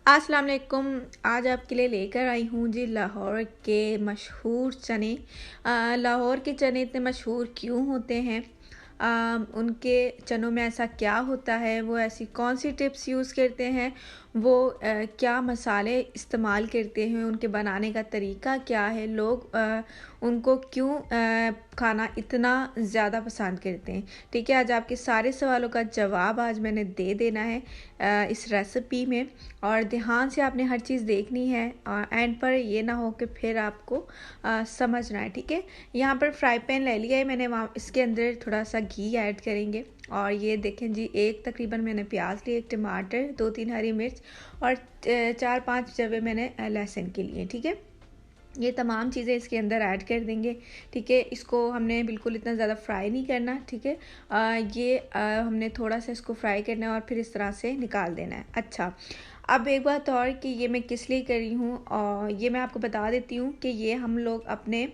अस्सलाम वालेकुम। आज आपके लिए लेकर आई हूँ जी लाहौर के मशहूर चने। लाहौर के चने इतने मशहूर क्यों होते हैं? उनके चनों में ऐसा क्या होता है? वो ऐसी कौन सी टिप्स यूज़ करते हैं? वो क्या मसाले इस्तेमाल करते हैं? उनके बनाने का तरीका क्या है? लोग उनको क्यों खाना इतना ज़्यादा पसंद करते हैं? ठीक है, आज आपके सारे सवालों का जवाब आज मैंने दे देना है इस रेसिपी में। और ध्यान से आपने हर चीज़ देखनी है, एंड पर ये ना हो कि फिर आपको समझना है। ठीक है, यहाँ पर फ्राई पैन ले लिया है मैंने, वहाँ इसके अंदर थोड़ा सा घी ऐड करेंगे। और ये देखें जी, एक तकरीबन मैंने प्याज लिए, एक टमाटर, 2-3 हरी मिर्च और 4-5 जवे मैंने लहसुन के लिए। ठीक है, ये तमाम चीज़ें इसके अंदर ऐड कर देंगे। ठीक है, इसको हमने बिल्कुल इतना ज़्यादा फ्राई नहीं करना। ठीक है, हमने थोड़ा सा इसको फ्राई करना है और फिर इस तरह से निकाल देना है। अच्छा, अब एक बात और कि ये मैं किस लिए कर रही हूँ, और ये मैं आपको बता देती हूँ कि ये हम लोग अपने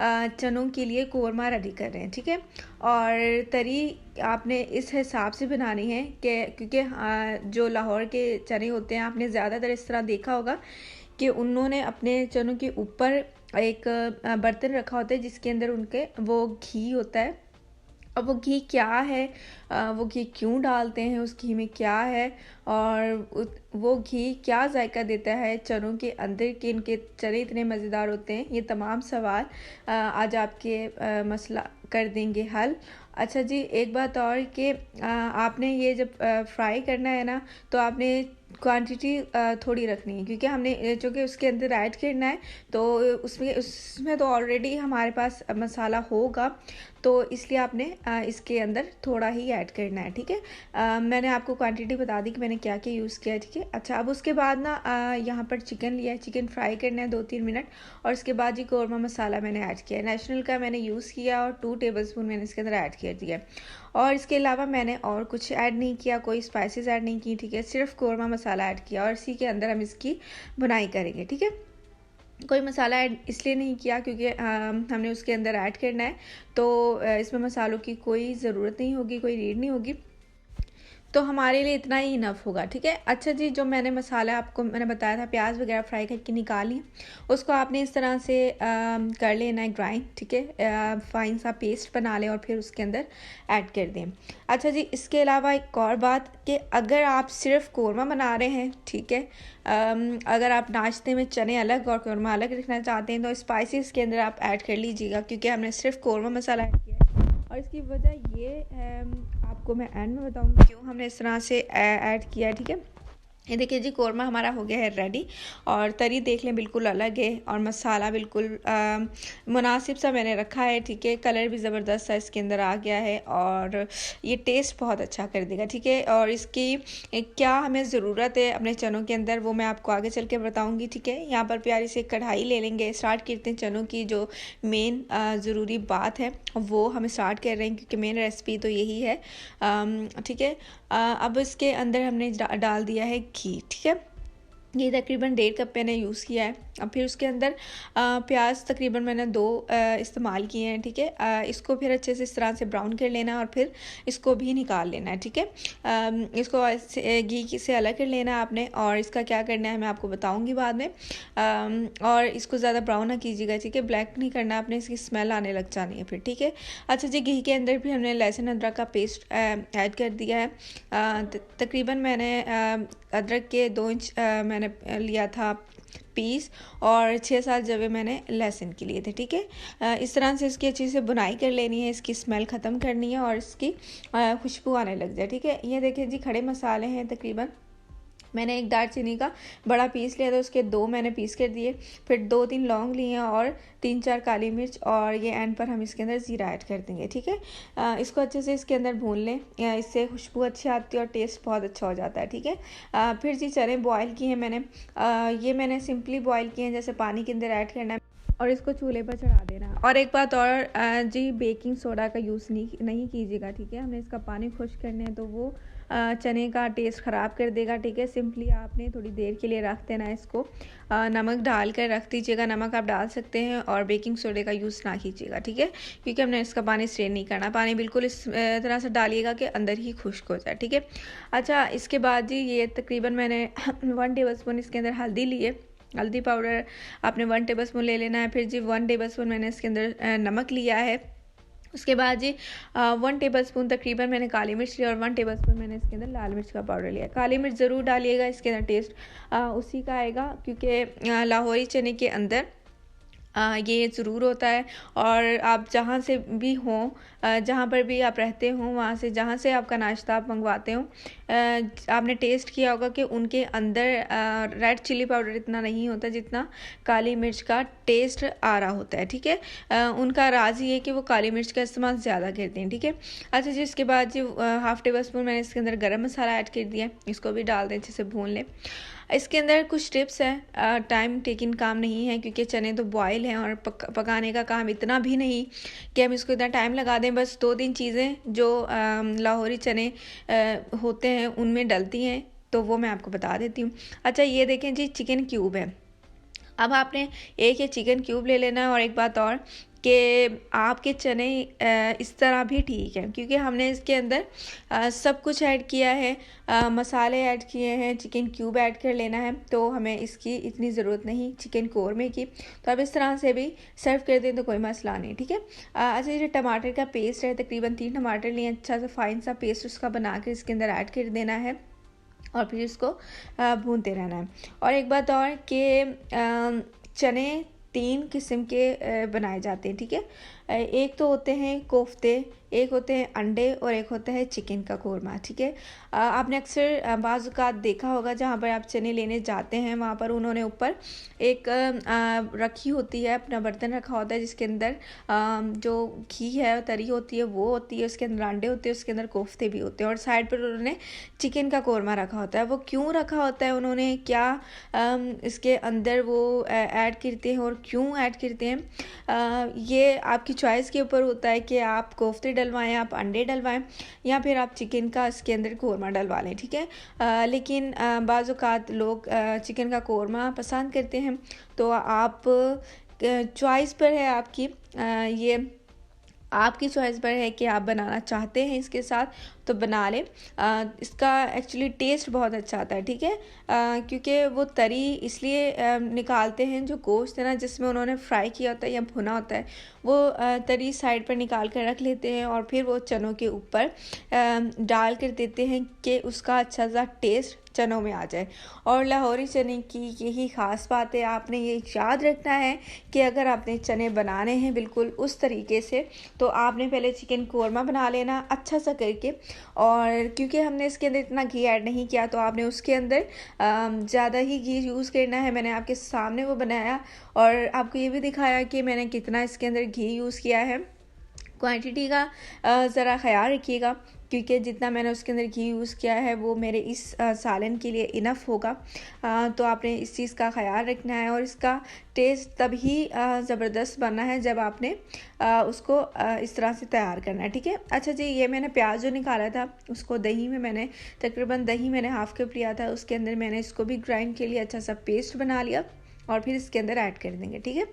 चनों के लिए कोरमा रेडी कर रहे हैं। ठीक है, और तरी आपने इस हिसाब से बनानी है कि क्योंकि जो लाहौर के चने होते हैं, आपने ज़्यादातर इस तरह देखा होगा कि उन्होंने अपने चनों के ऊपर एक बर्तन रखा होता है जिसके अंदर उनके वो घी होता है। अब वो घी क्या है, वो घी क्यों डालते हैं, उस घी में क्या है, और वो घी क्या जायका देता है चनों के अंदर कि इनके चने इतने मज़ेदार होते हैं, ये तमाम सवाल आज आपके मसला कर देंगे हल। अच्छा जी, एक बात और कि आपने ये जब फ्राई करना है ना, तो आपने क्वांटिटी थोड़ी रखनी है, क्योंकि हमने चूँकि उसके अंदर ऐड करना है, तो उसमें तो ऑलरेडी हमारे पास मसाला होगा, तो इसलिए आपने इसके अंदर थोड़ा ही ऐड करना है। ठीक है, मैंने आपको क्वांटिटी बता दी कि मैंने क्या क्या यूज़ किया है। ठीक है, अच्छा, अब उसके बाद ना यहाँ पर चिकन लिया है, चिकन फ्राई करना है 2-3 मिनट, और उसके बाद ये कौरमा मसाला मैंने ऐड किया है, नेशनल का मैंने यूज़ किया, और 2 टेबलस्पून मैंने इसके अंदर ऐड कर दिया। और इसके अलावा मैंने और कुछ ऐड नहीं किया, कोई स्पाइसेस ऐड नहीं की। ठीक है, सिर्फ कौरमा मसाला ऐड किया, और इसी के अंदर हम इसकी बुनाई करेंगे। ठीक है, कोई मसाला ऐड इसलिए नहीं किया क्योंकि हमने उसके अंदर ऐड करना है, तो इसमें मसालों की कोई ज़रूरत नहीं होगी, कोई नीड नहीं होगी, तो हमारे लिए इतना ही इनफ होगा। ठीक है, अच्छा जी, जो मैंने मसाला आपको मैंने बताया था, प्याज वगैरह फ्राई करके निकाली, उसको आपने इस तरह से कर लेना है ग्राइंड। ठीक है, फाइन सा पेस्ट बना लें और फिर उसके अंदर ऐड कर दें। अच्छा जी, इसके अलावा एक और बात कि अगर आप सिर्फ कौरमा बना रहे हैं, ठीक है, अगर आप नाश्ते में चने अलग और कौरमा अलग रखना चाहते हैं, तो स्पाइसेस के अंदर आप ऐड कर लीजिएगा, क्योंकि हमने सिर्फ कौरमा मसाला ऐड किया है। और इसकी वजह ये आपको मैं एंड में बताऊंगी क्यों हमने इस तरह से ऐड किया है। ठीक है, ये देखिए जी, कौरमा हमारा हो गया है रेडी, और तरी देख लें बिल्कुल अलग है, और मसाला बिल्कुल मुनासिब सा मैंने रखा है। ठीक है, कलर भी ज़बरदस्त सा इसके अंदर आ गया है, और ये टेस्ट बहुत अच्छा कर देगा। ठीक है, और इसकी क्या हमें ज़रूरत है अपने चनों के अंदर, वो मैं आपको आगे चल के बताऊँगी। ठीक है, यहाँ पर प्यारी से कढ़ाई ले लेंगे, स्टार्ट करते हैं चनों की जो मेन ज़रूरी बात है वो हम स्टार्ट कर रहे हैं, क्योंकि मेन रेसिपी तो यही है। ठीक है, अब इसके अंदर हमने डाल दिया है घी। ठीक है, ये तकरीबन 1.5 कप मैंने यूज़ किया है। अब फिर उसके अंदर प्याज तकरीबन मैंने 2 इस्तेमाल किए हैं। ठीक है, इसको फिर अच्छे से इस तरह से ब्राउन कर लेना है, और फिर इसको भी निकाल लेना है। ठीक है, इसको घी से अलग कर लेना है आपने, और इसका क्या करना है मैं आपको बताऊंगी बाद में। और इसको ज़्यादा ब्राउन ना कीजिएगा। ठीक है, ब्लैक नहीं करना आपने, इसकी स्मेल आने लग जानी है फिर। ठीक है, अच्छा जी, घी के अंदर भी हमने लहसुन अदरक का पेस्ट ऐड कर दिया है। तकरीबन मैंने अदरक के 2 इंच मैंने लिया था पीस, और 6-7 जवे मैंने लहसुन के लिए थे। ठीक है, इस तरह से इसकी अच्छी से बुनाई कर लेनी है, इसकी स्मेल ख़त्म करनी है, और इसकी खुशबू आने लग जाए। ठीक है, ये देखिए जी, खड़े मसाले हैं तकरीबन मैंने एक दालचीनी का बड़ा पीस लिया था, उसके 2 मैंने पीस कर दिए, फिर 2-3 लौंग लिए हैं, और 3-4 काली मिर्च, और ये एंड पर हम इसके अंदर ज़ीरा ऐड कर देंगे। ठीक है, इसको अच्छे से इसके अंदर भून लें, इससे खुशबू अच्छी आती है और टेस्ट बहुत अच्छा हो जाता है। ठीक है, फिर जी चने बॉयल किए हैं मैंने, ये मैंने सिंपली बॉयल किए हैं, जैसे पानी के अंदर ऐड करना है और इसको चूल्हे पर चढ़ा देना। और एक बात और जी, बेकिंग सोडा का यूज़ नहीं कीजिएगा। ठीक है, हमने इसका पानी खुश करना है, तो वो चने का टेस्ट ख़राब कर देगा। ठीक है, सिंपली आपने थोड़ी देर के लिए रख देना है इसको। नमक डाल कर रख दीजिएगा, नमक आप डाल सकते हैं, और बेकिंग सोडे का यूज़ ना कीजिएगा। ठीक है, क्योंकि हमने इसका पानी स्ट्रेन नहीं करना, पानी बिल्कुल इस तरह से डालिएगा कि अंदर ही खुश्क हो जाए। ठीक है, अच्छा इसके बाद जी ये तकरीबन मैंने 1 टेबल स्पून इसके अंदर हल्दी ली है। हल्दी पाउडर आपने 1 टेबल स्पून ले लेना है। फिर जी 1 टेबल स्पून मैंने इसके अंदर नमक लिया है। उसके बाद जी 1 टेबल स्पून तकरीबन मैंने काली मिर्च लिया, और 1 टेबल स्पून मैंने इसके अंदर लाल मिर्च का पाउडर लिया। काली मिर्च ज़रूर डालिएगा, इसके अंदर टेस्ट उसी का आएगा, क्योंकि लाहौरी चने के अंदर ये ज़रूर होता है। और आप जहाँ से भी हों, जहाँ पर भी आप रहते हों, वहाँ से जहाँ से आपका नाश्ता आप मंगवाते हो, आपने टेस्ट किया होगा कि उनके अंदर रेड चिली पाउडर इतना नहीं होता जितना काली मिर्च का टेस्ट आ रहा होता है। ठीक है, उनका राज ये है कि वो काली मिर्च का इस्तेमाल ज़्यादा करते हैं। ठीक है, अच्छा जी इसके बाद जी 1/2 टेबल स्पून मैंने इसके अंदर गरम मसाला ऐड कर दिया, इसको भी डाल दें, अच्छे से भून लें। इसके अंदर कुछ टिप्स हैं, टाइम टेकिंग काम नहीं है, क्योंकि चने तो बॉयल हैं, और पकाने का काम इतना भी नहीं कि हम इसको इतना टाइम लगा दें। बस 2-3 चीज़ें जो लाहौरी चने होते हैं उनमें डलती हैं, तो वो मैं आपको बता देती हूँ। अच्छा ये देखें जी, चिकन क्यूब है। अब आपने एक ये चिकन क्यूब ले लेना है, और एक बात और कि आपके चने इस तरह भी ठीक है, क्योंकि हमने इसके अंदर सब कुछ ऐड किया है, मसाले ऐड किए हैं, चिकन क्यूब ऐड कर लेना है, तो हमें इसकी इतनी ज़रूरत नहीं चिकन कोरमे की। तो आप इस तरह से भी सर्व कर दें तो कोई मसला नहीं। ठीक है, अच्छा ये टमाटर का पेस्ट है, तकरीबन 3 टमाटर लिए, अच्छा सा फाइन सा पेस्ट उसका बना कर इसके अंदर ऐड कर देना है, और फिर इसको भूनते रहना है। और एक बात और कि चने 3 किस्म के बनाए जाते हैं। ठीक है, एक तो होते हैं कोफ्ते, एक होते हैं अंडे, और एक होता है चिकन का कोरमा। ठीक है, आपने अक्सर बाज़ औक़ात देखा होगा जहाँ पर आप चने लेने जाते हैं, वहाँ पर उन्होंने ऊपर एक रखी होती है, अपना बर्तन रखा होता है, जिसके अंदर जो घी है, तरी होती है, वो होती है, उसके अंदर अंडे होते हैं, उसके अंदर कोफ्ते भी होते हैं, और साइड पर उन्होंने चिकन का कोरमा रखा होता है। वो क्यों रखा होता है उन्होंने, क्या इसके अंदर वो ऐड करते हैं और क्यों ऐड करते हैं, ये आपकी चॉइस के ऊपर होता है कि आप कोफ्ते डलवाएं, आप अंडे डलवाएं, या फिर आप चिकन का इसके अंदर कोरमा डलवा लें। ठीक है, लेकिन बाज़ औक़ात लोग चिकन का कोरमा पसंद करते हैं, तो आप चॉइस पर है आपकी, ये आपकी चॉइस पर है कि आप बनाना चाहते हैं इसके साथ तो बना लें। इसका एक्चुअली टेस्ट बहुत अच्छा आता है। ठीक है, क्योंकि वो तरी इसलिए निकालते हैं, जो गोश्त है ना जिसमें उन्होंने फ्राई किया होता है या भुना होता है, वो तरी साइड पर निकाल कर रख लेते हैं, और फिर वो चनों के ऊपर डाल कर देते हैं कि उसका अच्छा सा टेस्ट चनों में आ जाए। और लाहौरी चने की यही ख़ास बात है। आपने ये याद रखना है कि अगर आपने चने बनाने हैं बिल्कुल उस तरीके से, तो आपने पहले चिकन कोरमा बना लेना अच्छा सा करके, और क्योंकि हमने इसके अंदर इतना घी ऐड नहीं किया, तो आपने उसके अंदर ज़्यादा ही घी यूज़ करना है। मैंने आपके सामने वो बनाया, और आपको ये भी दिखाया कि मैंने कितना इसके अंदर घी यूज़ किया है। क्वांटिटी का ज़रा ख़याल रखिएगा, क्योंकि जितना मैंने उसके अंदर घी यूज़ किया है वो मेरे इस सालन के लिए इनफ होगा। तो आपने इस चीज़ का ख़याल रखना है, और इसका टेस्ट तभी ज़बरदस्त बनना है जब आपने उसको इस तरह से तैयार करना है। ठीक है, अच्छा जी ये मैंने प्याज जो निकाला था उसको दही में मैंने तकरीबन दही मैंने हाफ़ कप लिया था, उसके अंदर मैंने इसको भी ग्राइंड के लिए अच्छा सा पेस्ट बना लिया, और फिर इसके अंदर ऐड कर देंगे। ठीक है,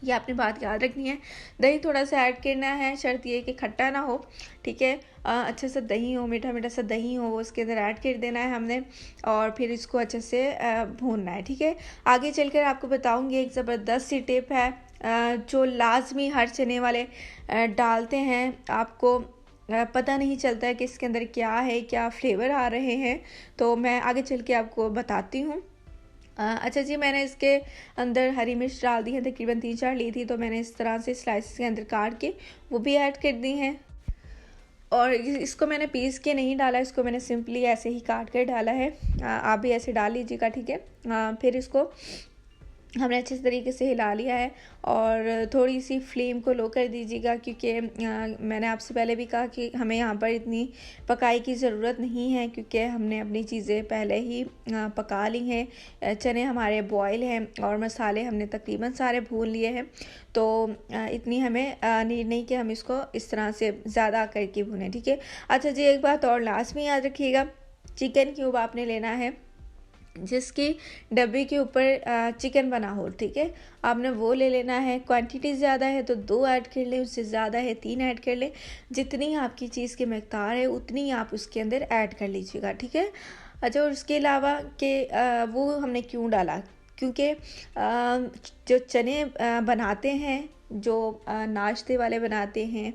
ये आपने बात याद रखनी है। दही थोड़ा सा ऐड करना है, शर्त ये कि खट्टा ना हो। ठीक है, अच्छा सा दही हो, मीठा मीठा सा दही हो, वो इसके अंदर ऐड कर देना है हमने, और फिर इसको अच्छे से भूनना है। ठीक है, आगे चलकर आपको बताऊंगी एक ज़बरदस्त सी टिप है जो लाजमी हर चने वाले डालते हैं। आपको पता नहीं चलता है कि इसके अंदर क्या है, क्या फ्लेवर आ रहे हैं, तो मैं आगे चल के आपको बताती हूँ। अच्छा जी मैंने इसके अंदर हरी मिर्च डाल दी है, तकरीबन 3-4 ली थी, तो मैंने इस तरह से स्लाइसेस के अंदर काट के वो भी ऐड कर दी हैं। और इसको मैंने पीस के नहीं डाला, इसको मैंने सिंपली ऐसे ही काट कर डाला है। आप भी ऐसे डाल लीजिएगा। ठीक है, फिर इसको हमने अच्छे तरीके से हिला लिया है और थोड़ी सी फ्लेम को लो कर दीजिएगा, क्योंकि मैंने आपसे पहले भी कहा कि हमें यहाँ पर इतनी पकाई की ज़रूरत नहीं है, क्योंकि हमने अपनी चीज़ें पहले ही पका ली हैं। चने हमारे बॉयल हैं और मसाले हमने तकरीबन सारे भून लिए हैं, तो इतनी हमें नीड नहीं कि हम इसको इस तरह से ज़्यादा करके भूनें, ठीक है। अच्छा जी, एक बात और लास्ट में याद रखिएगा, चिकन क्यूब आपने लेना है जिसकी डब्बे के ऊपर चिकन बना हो, ठीक है, आपने वो ले लेना है। क्वांटिटी ज़्यादा है तो 2 ऐड कर लें, उससे ज़्यादा है 3 ऐड कर लें, जितनी आपकी चीज़ की मकदार है उतनी आप उसके अंदर ऐड कर लीजिएगा, ठीक है। अच्छा, और उसके अलावा कि वो हमने क्यों डाला, क्योंकि जो चने बनाते हैं, जो नाश्ते वाले बनाते हैं,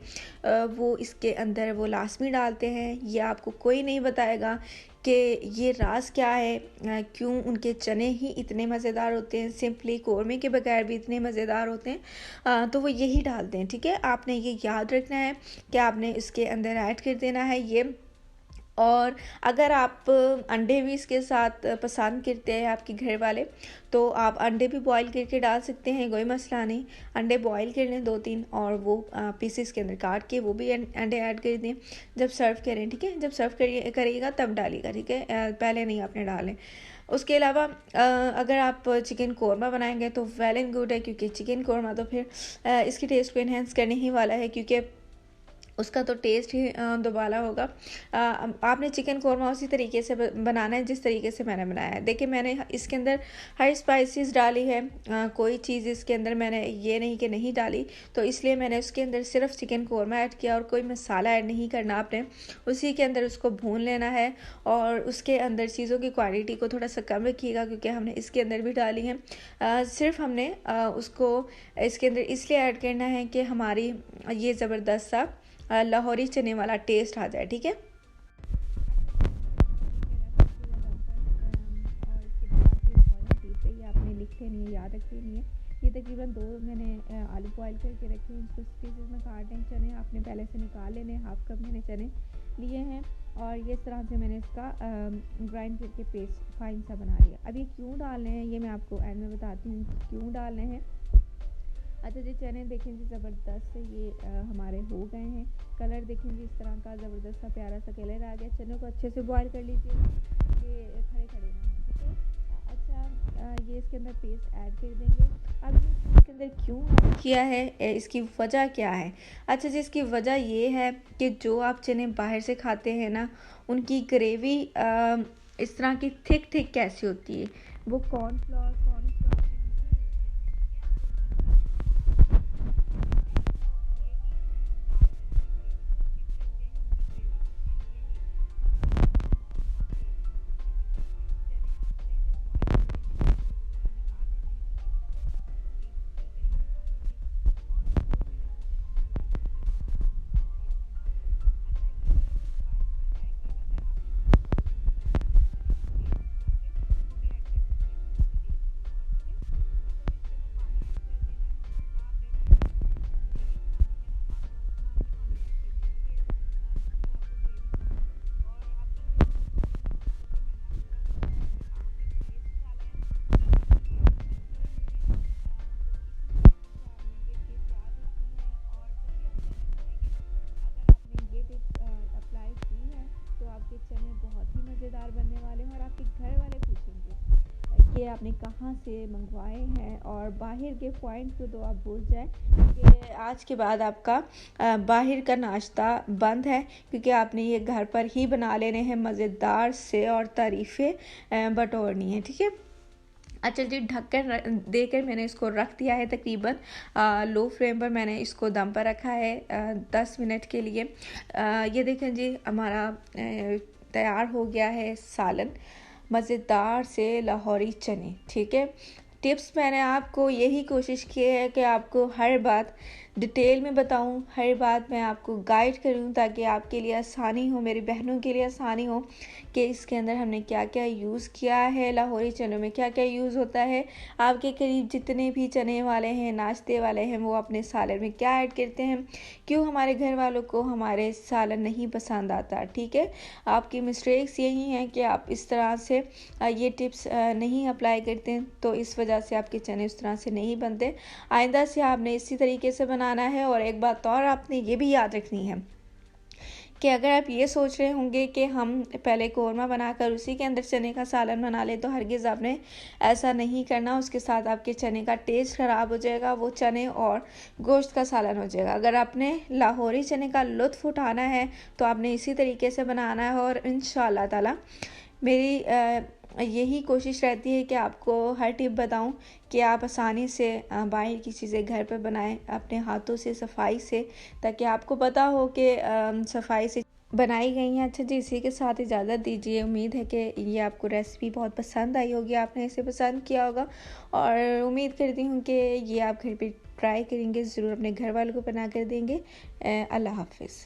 वो इसके अंदर वो लाजमी डालते हैं। ये आपको कोई नहीं बताएगा कि ये राज क्या है, क्यों उनके चने ही इतने मज़ेदार होते हैं, सिंपली कौरमे के बगैर भी इतने मज़ेदार होते हैं, तो वो यही डालते हैं, ठीक है। आपने ये याद रखना है कि आपने इसके अंदर ऐड कर देना है ये। और अगर आप अंडे भी इसके साथ पसंद करते हैं आपके घर वाले, तो आप अंडे भी बॉईल करके डाल सकते हैं, कोई मसला नहीं। अंडे बॉईल कर लें 2-3 और वो पीसेस के अंदर काट के वो भी अंडे ऐड कर दें जब सर्व करें, ठीक है। जब सर्व करिएगा तब डालिएगा, ठीक है, पहले नहीं आपने डालें। उसके अलावा अगर आप चिकन कौरमा बनाएंगे तो वेल एंड गुड है, क्योंकि चिकन कौरमा तो फिर इसकी टेस्ट को इन्हेंस करने ही वाला है, क्योंकि उसका तो टेस्ट ही दोबारा होगा। आपने चिकन कौरमा उसी तरीके से बनाना है जिस तरीके से मैंने बनाया है। देखिए, मैंने इसके अंदर हर स्पाइसेस डाली है, कोई चीज़ इसके अंदर मैंने ये नहीं कि नहीं डाली, तो इसलिए मैंने उसके अंदर सिर्फ चिकन कौरमा ऐड किया और कोई मसाला ऐड नहीं करना आपने। उसी के अंदर उसको भून लेना है और उसके अंदर चीज़ों की क्वांटिटी को थोड़ा सा कम रखिएगा, क्योंकि हमने इसके अंदर भी डाली है। सिर्फ हमने उसको इसके अंदर इसलिए ऐड करना है कि हमारी ये ज़बरदस्त सा लाहौरी चने वाला टेस्ट आ जाए, ठीक है। और इसके बाद भी बहुत चीज़ें ये आपने लिखे नहीं है, याद रखते नहीं है। ये तकरीबन 2 मैंने आलू बॉयल करके रखे हैं, इसको पीसेस में काट लें। चने आपने पहले से निकाल लेने, हाफ कप मैंने चने लिए हैं और ये इस तरह से मैंने इसका ग्राइंड करके पेस्ट फाइन सा बना लिया। अब ये क्यों डालने हैं ये मैं आपको एंड में बताती हूँ क्यों डालने हैं। अच्छा जी, चने देखें जी ज़बरदस्त से ये हमारे हो गए हैं। कलर देखें जी, इस तरह का ज़बरदस्त सा प्यारा सा कलर आ गया। चनों को अच्छे से बॉईल कर लीजिएगा, ये खड़े खड़े ना हो, ठीक है। अच्छा, ये इसके अंदर पेस्ट ऐड कर देंगे। अब इसके अंदर क्यों ऐड किया है, इसकी वजह क्या है। अच्छा जी, इसकी वजह ये है कि जो आप चने बाहर से खाते हैं ना, उनकी ग्रेवी इस तरह की थिक थिक कैसी होती है, वो कॉर्नफ्लोर चने बहुत ही मज़ेदार बनने वाले हैं और आपके घर वाले पूछेंगे कि आपने कहाँ से मंगवाए हैं। और बाहर के पॉइंट को तो आप भूल जाएं कि आज के बाद आपका बाहर का नाश्ता बंद है, क्योंकि आपने ये घर पर ही बना लेने हैं मज़ेदार से और तारीफ़ें बटोरनी है, ठीक है। अच्छा जी, ढक्कन देकर मैंने इसको रख दिया है, तकरीबन लो फ्लेम पर मैंने इसको दम पर रखा है 10 मिनट के लिए। ये देखें जी, हमारा तैयार हो गया है सालन, मज़ेदार से लाहौरी चने, ठीक है। टिप्स मैंने आपको यही कोशिश की है कि आपको हर बात डिटेल में बताऊं, हर बात मैं आपको गाइड करूं ताकि आपके लिए आसानी हो, मेरी बहनों के लिए आसानी हो कि इसके अंदर हमने क्या क्या यूज़ किया है, लाहौरी चनों में क्या क्या यूज़ होता है। आपके करीब जितने भी चने वाले हैं, नाश्ते वाले हैं, वो अपने सालन में क्या ऐड करते हैं, क्यों हमारे घर वालों को हमारे सालन नहीं पसंद आता। ठीक है, आपकी मिस्टेक्स यही हैं कि आप इस तरह से ये टिप्स नहीं अप्लाई करते हैं, तो इस वजह से आपके चने उस तरह से नहीं बनते। आइंदा से आपने इसी तरीके से बनाना है। और एक बात और आपने ये भी याद रखनी है कि अगर आप ये सोच रहे होंगे कि हम पहले कौरमा बनाकर उसी के अंदर चने का सालन बना लें, तो हरगिज़ आपने ऐसा नहीं करना। उसके साथ आपके चने का टेस्ट ख़राब हो जाएगा, वो चने और गोश्त का सालन हो जाएगा। अगर आपने लाहौरी चने का लुत्फ़ उठाना है तो आपने इसी तरीके से बनाना है। और इंशाअल्लाह ताला मेरी यही कोशिश रहती है कि आपको हर टिप बताऊं कि आप आसानी से बाहर की चीज़ें घर पर बनाएं अपने हाथों से, सफाई से, ताकि आपको पता हो कि सफाई से बनाई गई हैं। अच्छा जी, इसी के साथ इजाज़त दीजिए। उम्मीद है कि ये आपको रेसिपी बहुत पसंद आई होगी, आपने इसे पसंद किया होगा, और उम्मीद करती हूँ कि ये आप घर पे ट्राई करेंगे, ज़रूर अपने घर वालों को बना कर देंगे। अल्लाह हाफिज़।